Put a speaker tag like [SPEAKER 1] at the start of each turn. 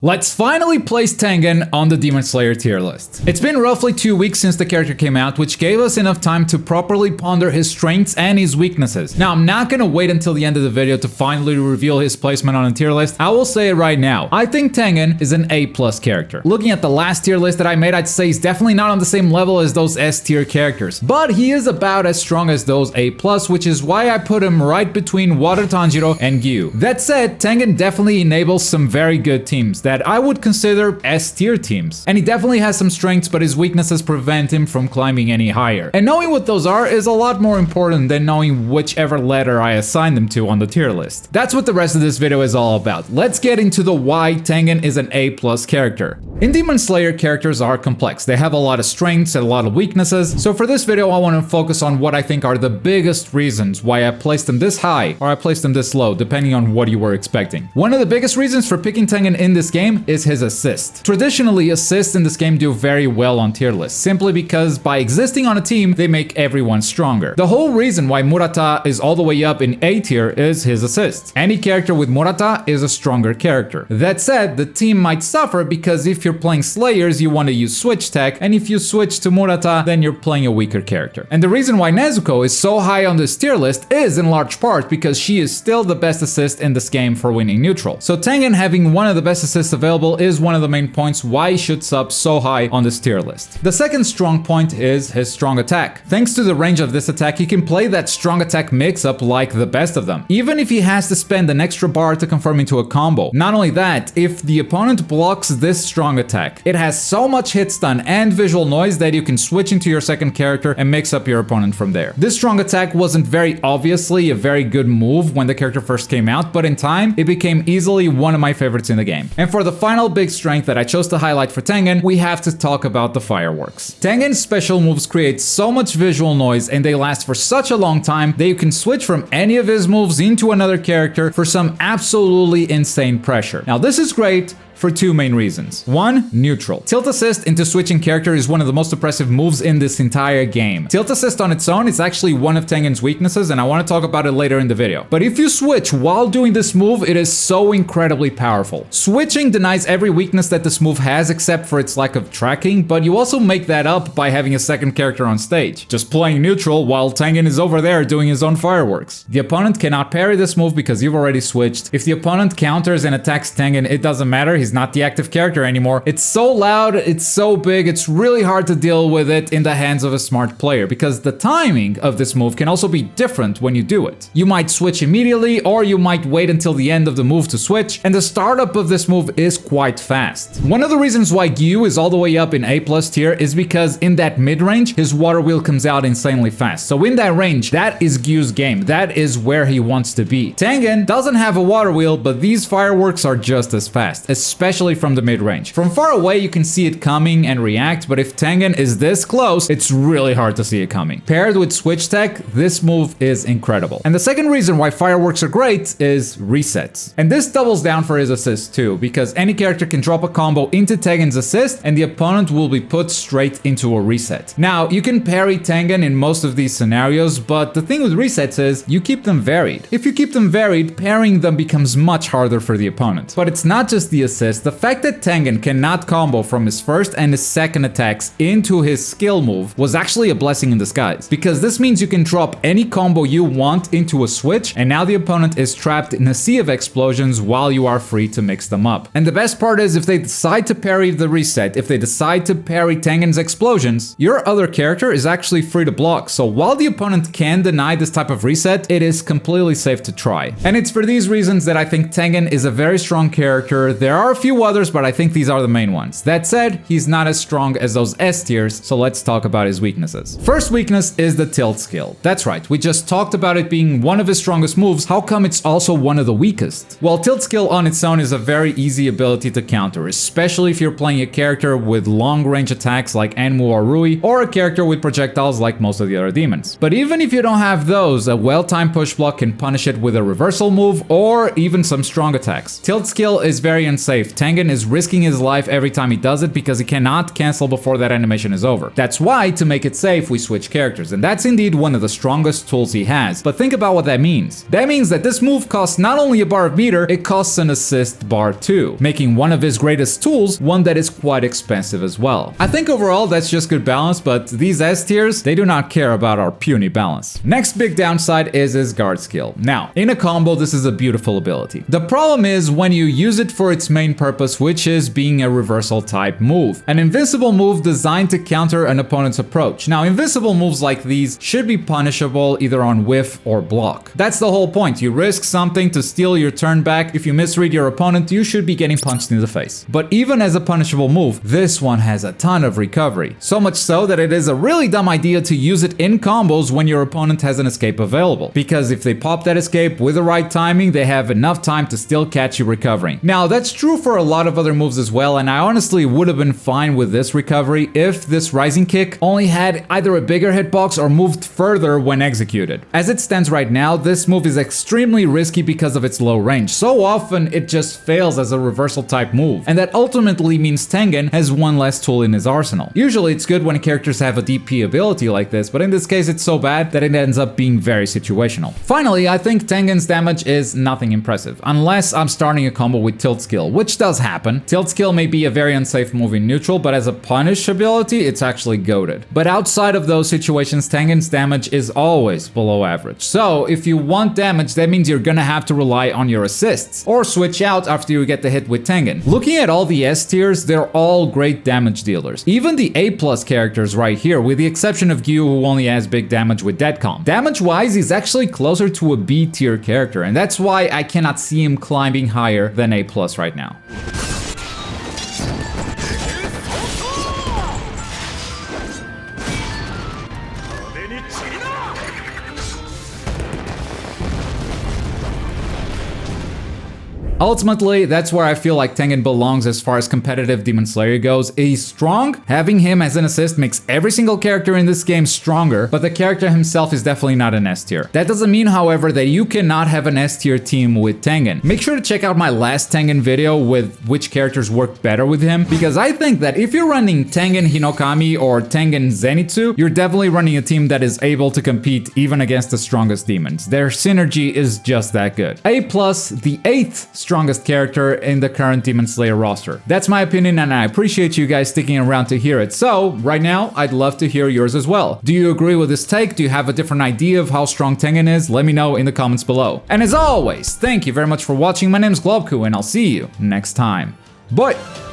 [SPEAKER 1] Let's finally place Tengen on the Demon Slayer tier list. It's been roughly 2 weeks since the character came out, which gave us enough time to properly ponder his strengths and his weaknesses. Now, I'm not gonna wait until the end of the video to finally reveal his placement on a tier list. I will say it right now. I think Tengen is an A+ character. Looking at the last tier list that I made, I'd say he's definitely not on the same level as those S tier characters, but he is about as strong as those A+, which is why I put him right between Water Tanjiro and Gyu. That said, Tengen definitely enables some very good teams that I would consider S-tier teams. And he definitely has some strengths, but his weaknesses prevent him from climbing any higher. And knowing what those are is a lot more important than knowing whichever letter I assign them to on the tier list. That's what the rest of this video is all about. Let's get into the why Tengen is an A+ character. In Demon Slayer, characters are complex. They have a lot of strengths and a lot of weaknesses. So for this video, I want to focus on what I think are the biggest reasons why I placed them this high or I placed them this low, depending on what you were expecting. One of the biggest reasons for picking Tengen in this game is his assist. Traditionally, assists in this game do very well on tier lists, simply because by existing on a team, they make everyone stronger. The whole reason why Murata is all the way up in A tier is his assists. Any character with Murata is a stronger character. That said, the team might suffer because if you're playing Slayers, you want to use switch tech, and if you switch to Murata, then you're playing a weaker character. And the reason why Nezuko is so high on this tier list is in large part because she is still the best assist in this game for winning neutral. So Tengen having one of the best assists available is one of the main points why he should sub so high on this tier list. The second strong point is his strong attack. Thanks to the range of this attack, he can play that strong attack mix-up like the best of them, even if he has to spend an extra bar to confirm into a combo. Not only that, if the opponent blocks this strong attack, it has so much hit stun and visual noise that you can switch into your second character and mix up your opponent from there. This strong attack wasn't very obviously a very good move when the character first came out, but in time, it became easily one of my favorites in the game. And for the final big strength that I chose to highlight for Tengen, we have to talk about the fireworks. Tengen's special moves create so much visual noise and they last for such a long time that you can switch from any of his moves into another character for some absolutely insane pressure. Now this is great for two main reasons. One, neutral. Tilt assist into switching character is one of the most oppressive moves in this entire game. Tilt assist on its own is actually one of Tengen's weaknesses, and I want to talk about it later in the video. But if you switch while doing this move, it is so incredibly powerful. Switching denies every weakness that this move has except for its lack of tracking, but you also make that up by having a second character on stage, just playing neutral while Tengen is over there doing his own fireworks. The opponent cannot parry this move because you've already switched. If the opponent counters and attacks Tengen, it doesn't matter, he's not the active character anymore. It's so loud, it's so big, it's really hard to deal with it in the hands of a smart player because the timing of this move can also be different when you do it. You might switch immediately or you might wait until the end of the move to switch, and the startup of this move is quite fast. One of the reasons why Gyu is all the way up in A+ tier is because in that mid-range, his water wheel comes out insanely fast. So in that range, that is Gyu's game. That is where he wants to be. Tengen doesn't have a water wheel, but these fireworks are just as fast, especially from the mid-range. From far away, you can see it coming and react, but if Tengen is this close, it's really hard to see it coming. Paired with switch tech, this move is incredible. And the second reason why fireworks are great is resets. And this doubles down for his assist too, because any character can drop a combo into Tengen's assist and the opponent will be put straight into a reset. Now, you can parry Tengen in most of these scenarios, but the thing with resets is you keep them varied. If you keep them varied, parrying them becomes much harder for the opponent. But it's not just the assist. The fact that Tengen cannot combo from his first and his second attacks into his skill move was actually a blessing in disguise, because this means you can drop any combo you want into a switch and now the opponent is trapped in a sea of explosions while you are free to mix them up. And the best part is if they decide to parry the reset, if they decide to parry Tengen's explosions, your other character is actually free to block. So while the opponent can deny this type of reset, it is completely safe to try. And it's for these reasons that I think Tengen is a very strong character. There are a few others, but I think these are the main ones. That said, he's not as strong as those S tiers, so let's talk about his weaknesses. First weakness is the tilt skill. That's right, we just talked about it being one of his strongest moves. How come it's also one of the weakest? Well, tilt skill on its own is a very easy ability to counter, especially if you're playing a character with long range attacks like Enmu or Rui, or a character with projectiles like most of the other demons. But even if you don't have those, a well-timed push block can punish it with a reversal move or even some strong attacks. Tilt skill is very unsafe. Tengen is risking his life life every time he does it because he cannot cancel before that animation is over. That's why, to make it safe, we switch characters, and that's indeed one of the strongest tools he has. But think about what that means. That means that this move costs not only a bar of meter, it costs an assist bar too, making one of his greatest tools one that is quite expensive as well. I think overall that's just good balance, but these S tiers, they do not care about our puny balance. Next big downside is his guard skill. Now, in a combo, this is a beautiful ability. The problem is when you use it for its main purpose, which is being a reversal type move. An invincible move designed to counter an opponent's approach. Now, invincible moves like these should be punishable either on whiff or block. That's the whole point. You risk something to steal your turn back. If you misread your opponent, you should be getting punched in the face. But even as a punishable move, this one has a ton of recovery. So much so that it is a really dumb idea to use it in combos when your opponent has an escape available. Because if they pop that escape with the right timing, they have enough time to still catch you recovering. Now, that's true for a lot of other moves as well, and I honestly would have been fine with this recovery if this rising kick only had either a bigger hitbox or moved further when executed. As it stands right now, this move is extremely risky because of its low range. So often it just fails as a reversal type move, and that ultimately means Tengen has one less tool in his arsenal. Usually it's good when characters have a DP ability like this, but in this case it's so bad that it ends up being very situational. Finally, I think Tengen's damage is nothing impressive, unless I'm starting a combo with tilt skill, which does happen. Tilt skill may be a very unsafe move in neutral, but as a punish ability, it's actually goated. But outside of those situations, Tengen's damage is always below average. So if you want damage, that means you're gonna have to rely on your assists, or switch out after you get the hit with Tengen. Looking at all the S tiers, they're all great damage dealers. Even the A+ characters right here, with the exception of Gyu, who only has big damage with Deadcom. Damage-wise, he's actually closer to a B tier character, and that's why I cannot see him climbing higher than A+ right now. Ultimately, that's where I feel like Tengen belongs as far as competitive Demon Slayer goes. He's strong. Having him as an assist makes every single character in this game stronger, but the character himself is definitely not an S tier. That doesn't mean, however, that you cannot have an S tier team with Tengen. Make sure to check out my last Tengen video with which characters work better with him, because I think that if you're running Tengen Hinokami or Tengen Zenitsu, you're definitely running a team that is able to compete even against the strongest demons. Their synergy is just that good. A+, the 8th strongest character in the current Demon Slayer roster. That's my opinion, and I appreciate you guys sticking around to hear it. So, right now, I'd love to hear yours as well. Do you agree with this take? Do you have a different idea of how strong Tengen is? Let me know in the comments below. And as always, thank you very much for watching. My name is Globku, and I'll see you next time. Bye!